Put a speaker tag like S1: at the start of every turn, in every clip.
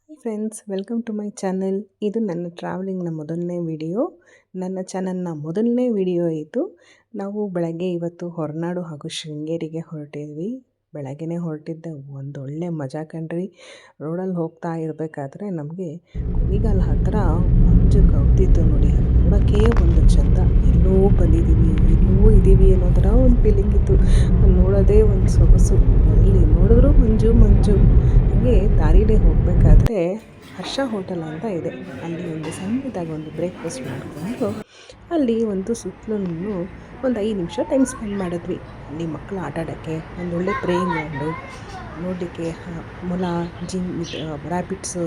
S1: Hi friends, welcome to my channel. ಇದು ನನ್ನ ಟ್ರಾವೆಲಿಂಗ್ನ ಮೊದಲನೇ ವಿಡಿಯೋ. ನನ್ನ ಚಾನಲ್ನ ಮೊದಲನೇ ವಿಡಿಯೋ ಇದು. ನಾವು ಬೆಳಗ್ಗೆ ಇವತ್ತು ಹೊರನಾಡು ಹಾಗೂ ಶೃಂಗೇರಿಗೆ ಹೊರಟಿದ್ವಿ. ಬೆಳಗ್ಗೆನೇ ಹೊರಟಿದ್ದೆ, ಒಂದೊಳ್ಳೆ ಮಜಾ ಕಣ್ರಿ. ರೋಡಲ್ಲಿ ಹೋಗ್ತಾ ಇರಬೇಕಾದ್ರೆ ನಮಗೆ ಕುಣಿಗಲ್ ಹತ್ತಿರ ಮಂಜು ಕವ್ತಿತ್ತು ನೋಡಿ. ನೋಡೋಕ್ಕೆ ಒಂದು ಚಂದ, ಎಲ್ಲೋ ಬಂದಿದ್ದೀವಿ, ಎಲ್ಲೋ ಇದ್ದೀವಿ ಅನ್ನೋ ಥರ ಒಂದು ಫೀಲಿಂಗ್ ಇತ್ತು. ನೋಡೋದೇ ಒಂದು ಸೊಗಸು. ಎಲ್ಲಿ ನೋಡಿದ್ರೂ ಮಂಜು ಮಂಜು. ಹಾಗೆ ದಾರಿಲೇ ಹೋಗಬೇಕಾದ್ರೆ ಹರ್ಷ ಹೋಟೆಲ್ ಅಂತ ಇದೆ. ಅಲ್ಲಿ ಒಂದು ಸಣ್ಣದಾಗಿ ಒಂದು ಬ್ರೇಕ್ಫಾಸ್ಟ್ ಮಾಡಿಕೊಂಡು ಅಲ್ಲಿ ಒಂದು ಸುತ್ತಲೂ ಒಂದು 5 ನಿಮಿಷ ಟೈಮ್ ಸ್ಪೆಂಡ್ ಮಾಡಿದ್ವಿ. ಅಲ್ಲಿ ಮಕ್ಕಳು ಆಟ ಆಡೋಕ್ಕೆ ಒಂದೊಳ್ಳೆ ಪ್ಲೇಯಿಂಗ್ ಗ್ರೌಂಡು, ನೋಡಲಿಕ್ಕೆ ಮೊಲ, ರ್ಯಾಬಿಟ್ಸು,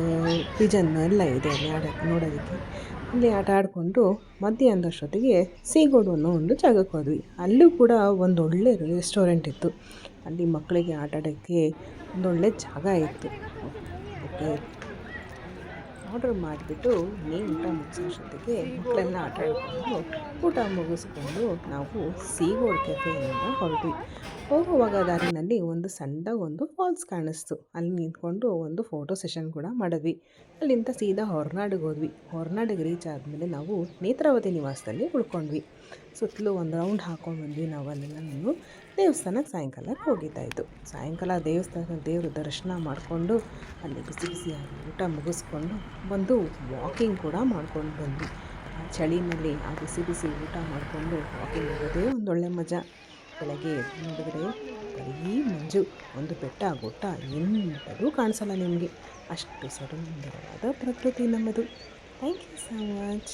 S1: ಪಿಜನ್ ಎಲ್ಲ ಇದೆ ಅಲ್ಲಿ ನೋಡೋದಕ್ಕೆ. ಅಲ್ಲಿ ಆಟ ಆಡಿಕೊಂಡು ಮಧ್ಯಾಹ್ನದಷ್ಟೊತ್ತಿಗೆ ಸೀಗೋಡು ಅನ್ನೋ ಒಂದು ಜಾಗಕ್ಕೆ ಹೋದ್ವಿ. ಅಲ್ಲೂ ಕೂಡ ಒಂದೊಳ್ಳೆ ರೆಸ್ಟೋರೆಂಟ್ ಇತ್ತು. ಅಲ್ಲಿ ಮಕ್ಕಳಿಗೆ ಆಟ ಆಡೋಕ್ಕೆ ಒಂದೊಳ್ಳೆ ಜಾಗ ಇತ್ತು. ಅದಕ್ಕೆ ಆರ್ಡ್ರ್ ಮಾಡಿಬಿಟ್ಟು ಊಟ ಮುಗಿಸೋಷ್ಟೊತ್ತಿಗೆ ಮಕ್ಕಳೆಲ್ಲ ಆಟ ಆಡಿಕೊಂಡು ಊಟ ಮುಗಿಸ್ಕೊಂಡು ನಾವು ಸೀಗೋಡು ಕೆಫೆಯಿಂದ ಹೊರಟ್ವಿ. ಹೋಗುವಾಗ ದಾರಿನಲ್ಲಿ ಒಂದು ಸಣ್ಣ ಫಾಲ್ಸ್ ಕಾಣಿಸ್ತು. ಅಲ್ಲಿ ನಿಂತ್ಕೊಂಡು ಒಂದು ಫೋಟೋ ಸೆಷನ್ ಕೂಡ ಮಾಡಿದ್ವಿ. ಅಲ್ಲಿಂದ ಸೀದಾ ಹೊರನಾಡಿಗೆ ಹೋದ್ವಿ. ಹೊರನಾಡಿಗೆ ರೀಚ್ ಆದಮೇಲೆ ನಾವು ನೇತ್ರಾವತಿ ನಿವಾಸದಲ್ಲಿ ಉಳ್ಕೊಂಡ್ವಿ. ಸುತ್ತಲೂ ಒಂದು ರೌಂಡ್ ಹಾಕ್ಕೊಂಡು ಬಂದ್ವಿ. ನಾವು ಅಲ್ಲೆಲ್ಲ ದೇವಸ್ಥಾನಕ್ಕೆ ಸಾಯಂಕಾಲಕ್ಕೆ ಹೋಗಿದ್ದಾಯಿತು. ಸಾಯಂಕಾಲ ದೇವ್ರ ದರ್ಶನ ಮಾಡಿಕೊಂಡು ಅಲ್ಲಿ ಬಿಸಿ ಬಿಸಿಯಾಗಿ ಊಟ ಮುಗಿಸ್ಕೊಂಡು ಒಂದು ವಾಕಿಂಗ್ ಕೂಡ ಮಾಡ್ಕೊಂಡು ಬಂದ್ವಿ. ಆ ಚಳಿನಲ್ಲಿ ಆ ಬಿಸಿ ಬಿಸಿ ಊಟ ಮಾಡಿಕೊಂಡು ವಾಕಿಂಗ್ ಹೋಗೋದೇ ಒಂದೊಳ್ಳೆ ಮಜಾ. ಬೆಳಗ್ಗೆ ನೋಡಿದ್ರೆ ಬರೀ ಮಂಜು, ಒಂದು ಬೆಟ್ಟ ಗುಟ್ಟ ಎಂಥದೂ ಕಾಣಿಸಲ್ಲ ನಿಮಗೆ. ಅಷ್ಟು ಸುಂದರವಾದ ಪ್ರಕೃತಿ ನಮ್ಮದು. Thank you so much.